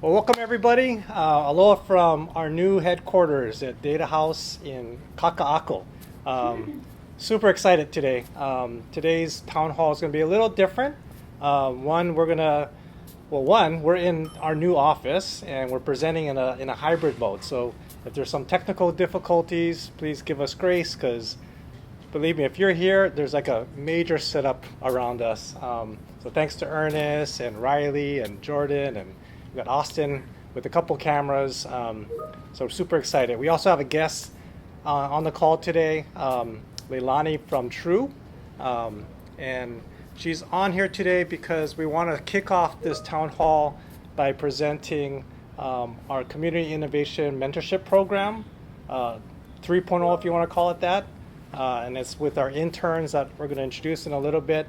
Well, welcome everybody. Aloha from our new headquarters at DataHouse in Kaka'ako. Super excited today. Today's town hall is going to be a little different. We're in our new office and we're presenting in a hybrid mode. So if there's some technical difficulties, please give us grace because believe me, if you're here, there's like a major setup around us. So thanks to Ernest and Riley and Jordan, and we've got Austin with a couple cameras. So super excited. We also have a guest on the call today, Leilani from True. And she's on here today because we want to kick off this town hall by presenting our Community Innovation Mentorship Program, 3.0 if you want to call it that. And it's with our interns that we're going to introduce in a little bit.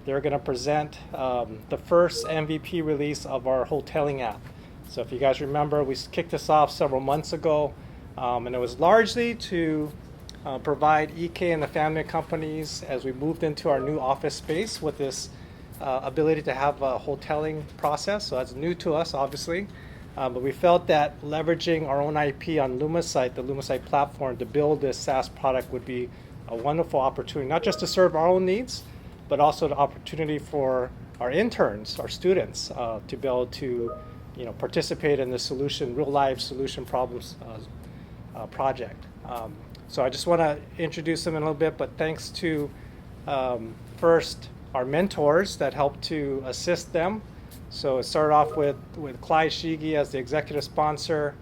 They're going to present the first MVP release of our hoteling app. So if you guys remember, we kicked this off several months ago, and it was largely to provide EK and the family companies as we moved into our new office space with this ability to have a hoteling process. So that's new to us, obviously. But we felt that leveraging our own IP on LumiSight, the LumiSight platform, to build this SaaS product would be a wonderful opportunity, not just to serve our own needs, but also the opportunity for our interns, our students, to be able to, participate in the solution, real life solution problems project. So I just want to introduce them in a little bit, but thanks to first our mentors that helped to assist them. So it started off with Clyde Shigi as the executive sponsor,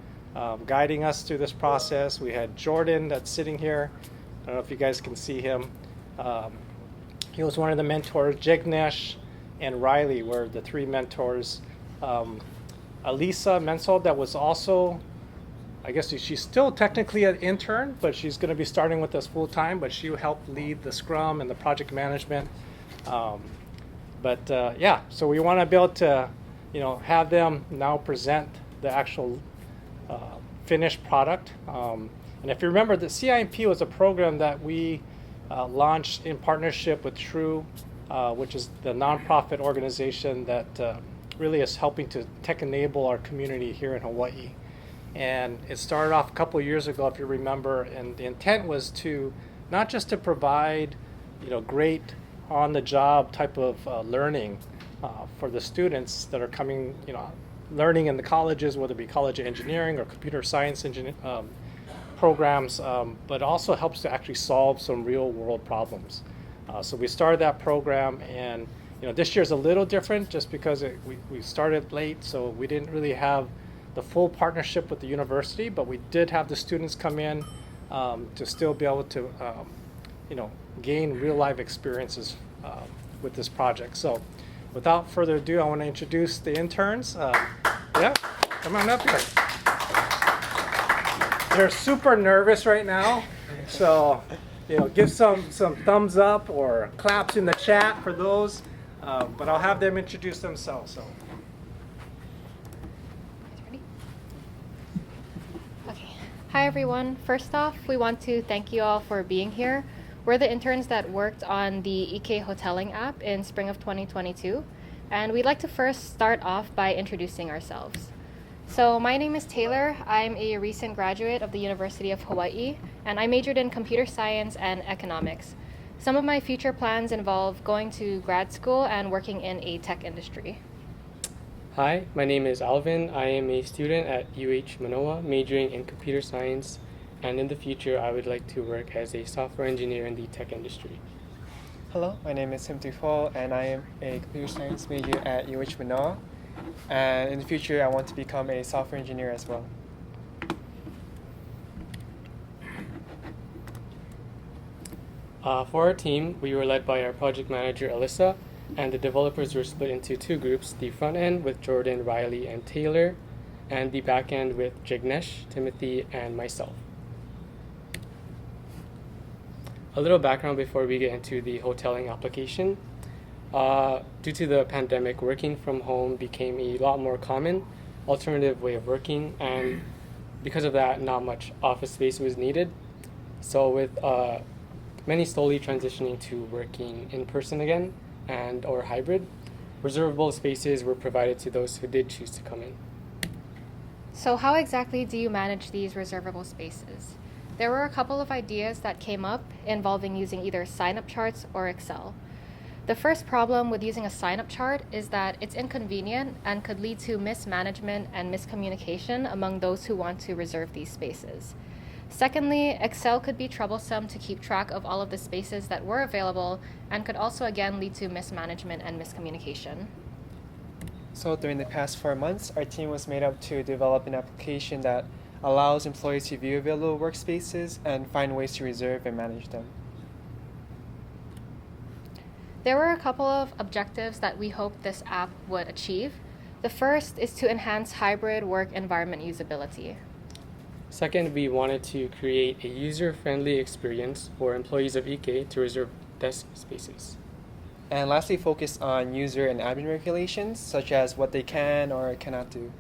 guiding us through this process. We had Jordan that's sitting here. I don't know if you guys can see him. He was one of the mentors. Jignesh and Riley were the three mentors. Alisa Mensel, that was also, I guess she's still technically an intern, but she's going to be starting with us full time, but she helped lead the Scrum and the project management. So we want to be able to, have them now present the actual finished product. And if you remember, the CIMP was a program that we launched in partnership with True, which is the nonprofit organization that really is helping to tech enable our community here in Hawaii. And it started off a couple of years ago, if you remember, and the intent was to not just to provide, great on-the-job type of learning for the students that are coming, learning in the colleges, whether it be college of engineering or computer science programs, but also helps to actually solve some real-world problems. So we started that program, and this year's a little different just because we started late, so we didn't really have the full partnership with the university, but we did have the students come in to still be able to, gain real-life experiences with this project. So without further ado, I want to introduce the interns. Come on up here. They're super nervous right now, so give some thumbs up or claps in the chat for those. But I'll have them introduce themselves. So. Okay. Hi everyone. First off, we want to thank you all for being here. We're the interns that worked on the EK Hoteling app in spring of 2022, and we'd like to first start off by introducing ourselves. So my name is Taylor. I'm a recent graduate of the University of Hawaii, and I majored in computer science and economics. Some of my future plans involve going to grad school and working in a tech industry. Hi, my name is Alvin. I am a student at UH Manoa, majoring in computer science, and in the future I would like to work as a software engineer in the tech industry. Hello, my name is Tim Tufo, and I am a computer science major at UH Manoa. And in the future, I want to become a software engineer as well. For our team, we were led by our project manager, Alyssa, and the developers were split into two groups, the front end with Jordan, Riley, and Taylor, and the back end with Jignesh, Timothy, and myself. A little background before we get into the hoteling application. Due to the pandemic, working from home became a lot more common alternative way of working, and because of that, not much office space was needed. So with many slowly transitioning to working in person again and or hybrid, reservable spaces were provided to those who did choose to come in. So how exactly do you manage these reservable spaces? There were a couple of ideas that came up involving using either sign-up charts or Excel. The first problem with using a sign-up chart is that it's inconvenient and could lead to mismanagement and miscommunication among those who want to reserve these spaces. Secondly, Excel could be troublesome to keep track of all of the spaces that were available and could also again lead to mismanagement and miscommunication. So during the past 4 months, our team was made up to develop an application that allows employees to view available workspaces and find ways to reserve and manage them. There were a couple of objectives that we hoped this app would achieve. The first is to enhance hybrid work environment usability. Second, we wanted to create a user-friendly experience for employees of EK to reserve desk spaces. And lastly, focus on user and admin regulations, such as what they can or cannot do.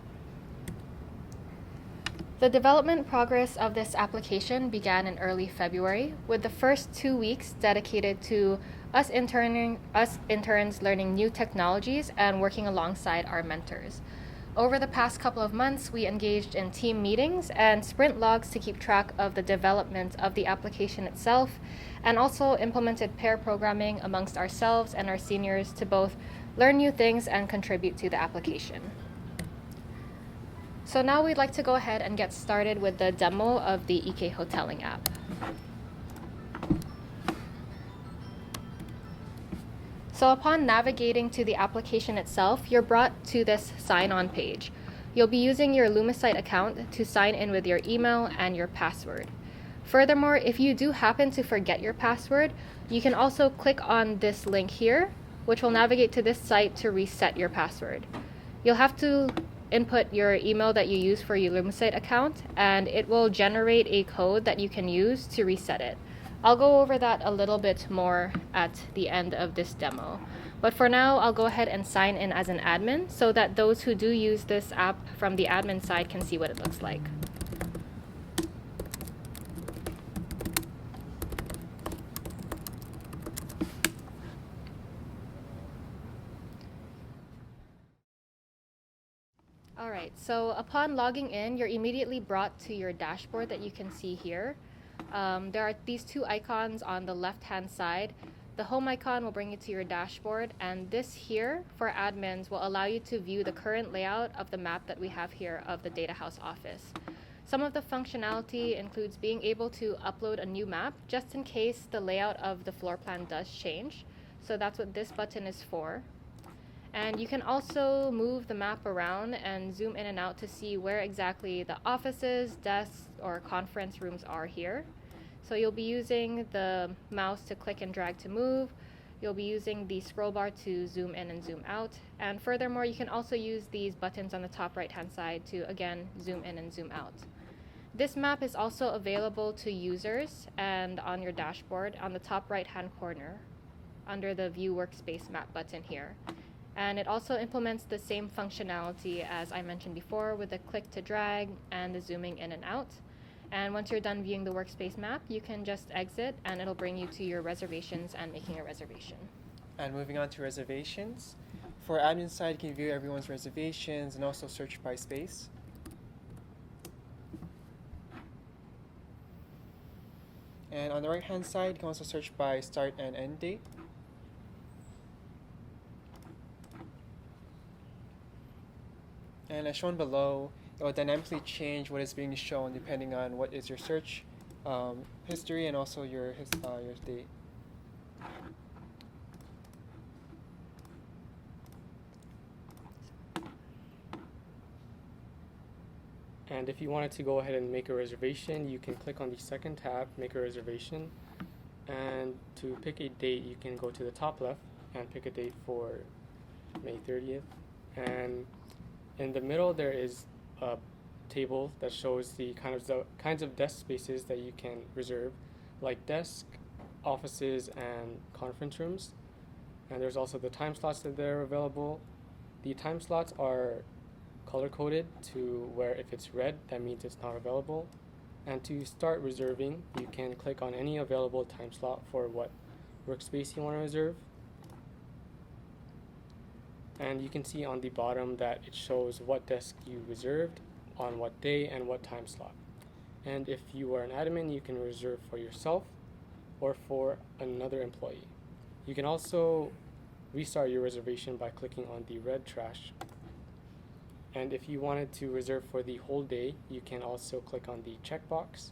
The development progress of this application began in early February, with the first 2 weeks dedicated to us interns learning new technologies and working alongside our mentors. Over the past couple of months, we engaged in team meetings and sprint logs to keep track of the development of the application itself, and also implemented pair programming amongst ourselves and our seniors to both learn new things and contribute to the application. So now we'd like to go ahead and get started with the demo of the EK Hoteling app. So upon navigating to the application itself, you're brought to this sign-on page. You'll be using your LumiSight account to sign in with your email and your password. Furthermore, if you do happen to forget your password, you can also click on this link here, which will navigate to this site to reset your password. You'll have to input your email that you use for your LumiSight account, and it will generate a code that you can use to reset it. I'll go over that a little bit more at the end of this demo. But for now, I'll go ahead and sign in as an admin so that those who do use this app from the admin side can see what it looks like. Alright, so upon logging in, you're immediately brought to your dashboard that you can see here. There are these two icons on the left-hand side. The home icon will bring you to your dashboard, and this here for admins will allow you to view the current layout of the map that we have here of the DataHouse office. Some of the functionality includes being able to upload a new map just in case the layout of the floor plan does change. So that's what this button is for. And you can also move the map around and zoom in and out to see where exactly the offices, desks, or conference rooms are here. So you'll be using the mouse to click and drag to move. You'll be using the scroll bar to zoom in and zoom out. And furthermore, you can also use these buttons on the top right-hand side to, again, zoom in and zoom out. This map is also available to users and on your dashboard on the top right-hand corner under the View Workspace Map button here. And it also implements the same functionality as I mentioned before with the click to drag and the zooming in and out. And once you're done viewing the workspace map, you can just exit and it'll bring you to your reservations and making a reservation. And moving on to reservations. For admin side, you can view everyone's reservations and also search by space. And on the right-hand side, you can also search by start and end date. And as shown below, it will dynamically change what is being shown depending on what is your search history and also your date. And if you wanted to go ahead and make a reservation, you can click on the second tab, make a reservation. And to pick a date, you can go to the top left and pick a date for May 30th. And in the middle, there is a table that shows the kinds of desk spaces that you can reserve, like desk, offices, and conference rooms. And there's also the time slots that are available. The time slots are color-coded to where if it's red, that means it's not available. And to start reserving, you can click on any available time slot for what workspace you want to reserve. And you can see on the bottom that it shows what desk you reserved, on what day and what time slot. And if you are an admin, you can reserve for yourself or for another employee. You can also restart your reservation by clicking on the red trash. And if you wanted to reserve for the whole day, you can also click on the checkbox.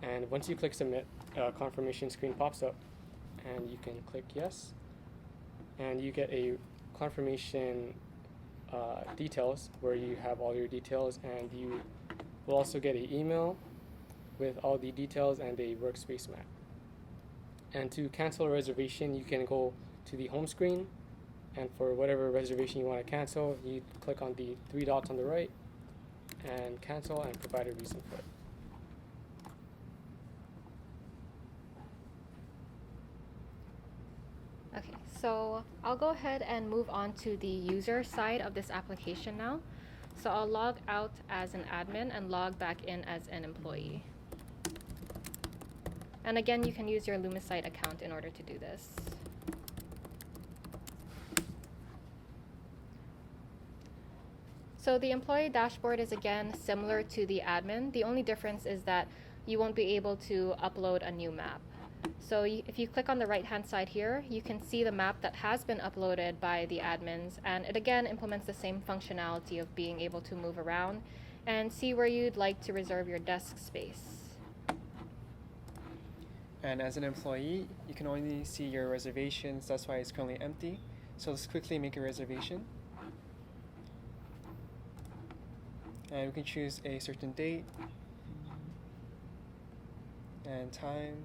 And once you click submit, a confirmation screen pops up and you can click yes. And you get a confirmation details where you have all your details, and you will also get an email with all the details and a workspace map. And to cancel a reservation, you can go to the home screen, and for whatever reservation you want to cancel, you click on the 3 dots on the right and cancel and provide a reason for it. Okay, so I'll go ahead and move on to the user side of this application now. So I'll log out as an admin and log back in as an employee. And again, you can use your LumiSight account in order to do this. So the employee dashboard is again similar to the admin. The only difference is that you won't be able to upload a new map. So if you click on the right-hand side here, you can see the map that has been uploaded by the admins, and it again implements the same functionality of being able to move around and see where you'd like to reserve your desk space. And as an employee, you can only see your reservations. That's why it's currently empty. So let's quickly make a reservation. And we can choose a certain date and time.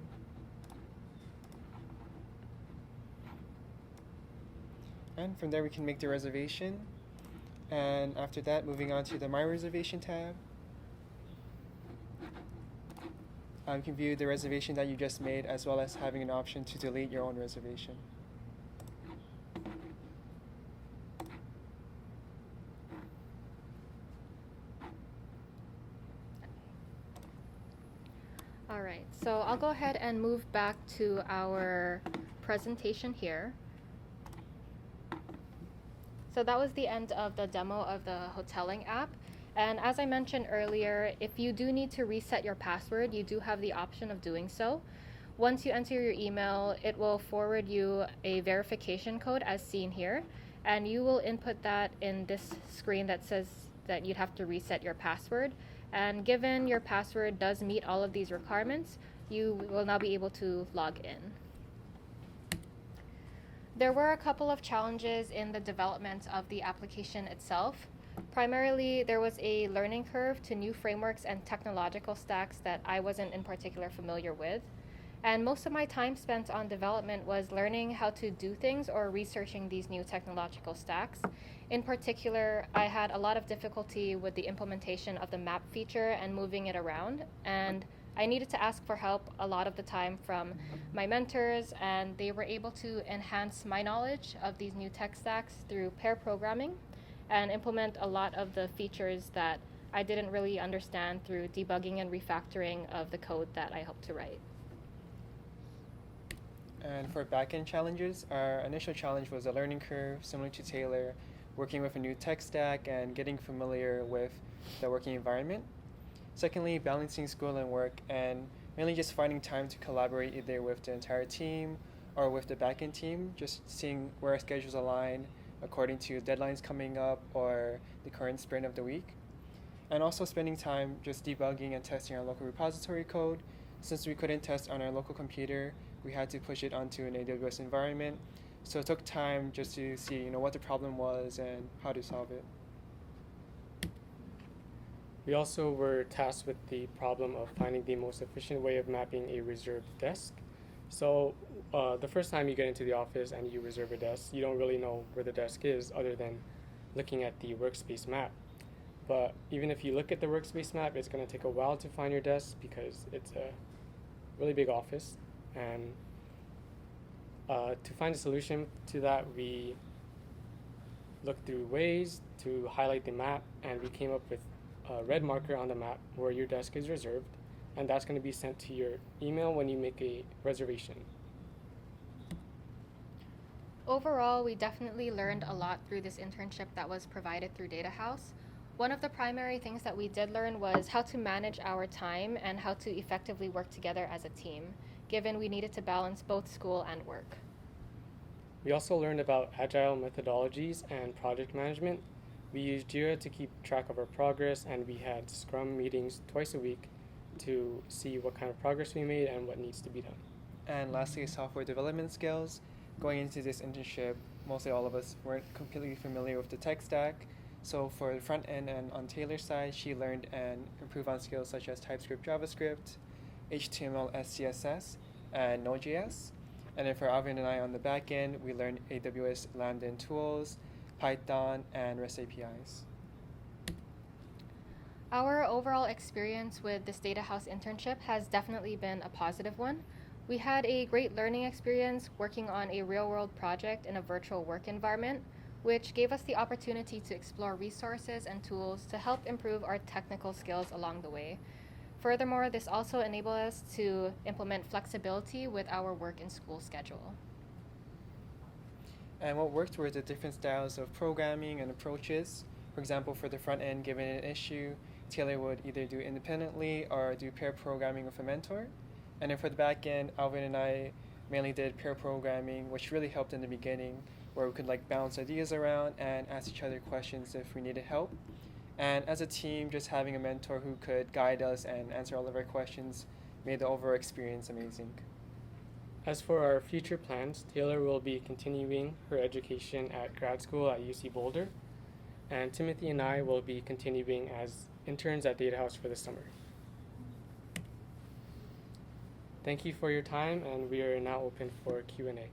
And from there we can make the reservation. And after that, moving on to the My Reservation tab. You can view the reservation that you just made, as well as having an option to delete your own reservation. All right, so I'll go ahead and move back to our presentation here. So that was the end of the demo of the hoteling app. And as I mentioned earlier, if you do need to reset your password, you do have the option of doing so. Once you enter your email, it will forward you a verification code as seen here, and you will input that in this screen that says that you'd have to reset your password. And given your password does meet all of these requirements, you will now be able to log in. There were a couple of challenges in the development of the application itself. Primarily, there was a learning curve to new frameworks and technological stacks that I wasn't in particular familiar with. And most of my time spent on development was learning how to do things or researching these new technological stacks. In particular, I had a lot of difficulty with the implementation of the map feature and moving it around. And I needed to ask for help a lot of the time from my mentors, and they were able to enhance my knowledge of these new tech stacks through pair programming and implement a lot of the features that I didn't really understand through debugging and refactoring of the code that I helped to write. And for backend challenges, our initial challenge was a learning curve similar to Taylor, working with a new tech stack and getting familiar with the working environment. Secondly, balancing school and work, and mainly just finding time to collaborate either with the entire team or with the backend team, just seeing where our schedules align according to deadlines coming up or the current sprint of the week. And also spending time just debugging and testing our local repository code. Since we couldn't test on our local computer, we had to push it onto an AWS environment. So it took time just to see, what the problem was and how to solve it. We also were tasked with the problem of finding the most efficient way of mapping a reserved desk. So the first time you get into the office and you reserve a desk, you don't really know where the desk is other than looking at the workspace map. But even if you look at the workspace map, it's going to take a while to find your desk because it's a really big office. And to find a solution to that, we looked through ways to highlight the map, and we came up with a red marker on the map where your desk is reserved, and that's going to be sent to your email when you make a reservation. Overall, we definitely learned a lot through this internship that was provided through DataHouse. One of the primary things that we did learn was how to manage our time and how to effectively work together as a team, given we needed to balance both school and work. We also learned about agile methodologies and project management. We used Jira to keep track of our progress, and we had Scrum meetings twice a week to see what kind of progress we made and what needs to be done. And lastly, software development skills. Going into this internship, mostly all of us weren't completely familiar with the tech stack. So for the front end and on Taylor's side, she learned and improved on skills such as TypeScript, JavaScript, HTML, CSS, and Node.js. And then for Alvin and I on the back end, we learned AWS Lambda and tools, Python, and REST APIs. Our overall experience with this DataHouse internship has definitely been a positive one. We had a great learning experience working on a real-world project in a virtual work environment, which gave us the opportunity to explore resources and tools to help improve our technical skills along the way. Furthermore, this also enabled us to implement flexibility with our work and school schedule. And what worked were the different styles of programming and approaches. For example, for the front end, given an issue, Taylor would either do independently or do pair programming with a mentor. And then for the back end, Alvin and I mainly did pair programming, which really helped in the beginning, where we could bounce ideas around and ask each other questions if we needed help. And as a team, just having a mentor who could guide us and answer all of our questions made the overall experience amazing. As for our future plans, Taylor will be continuing her education at grad school at UC Boulder, and Timothy and I will be continuing as interns at DataHouse for the summer. Thank you for your time, and we are now open for Q&A.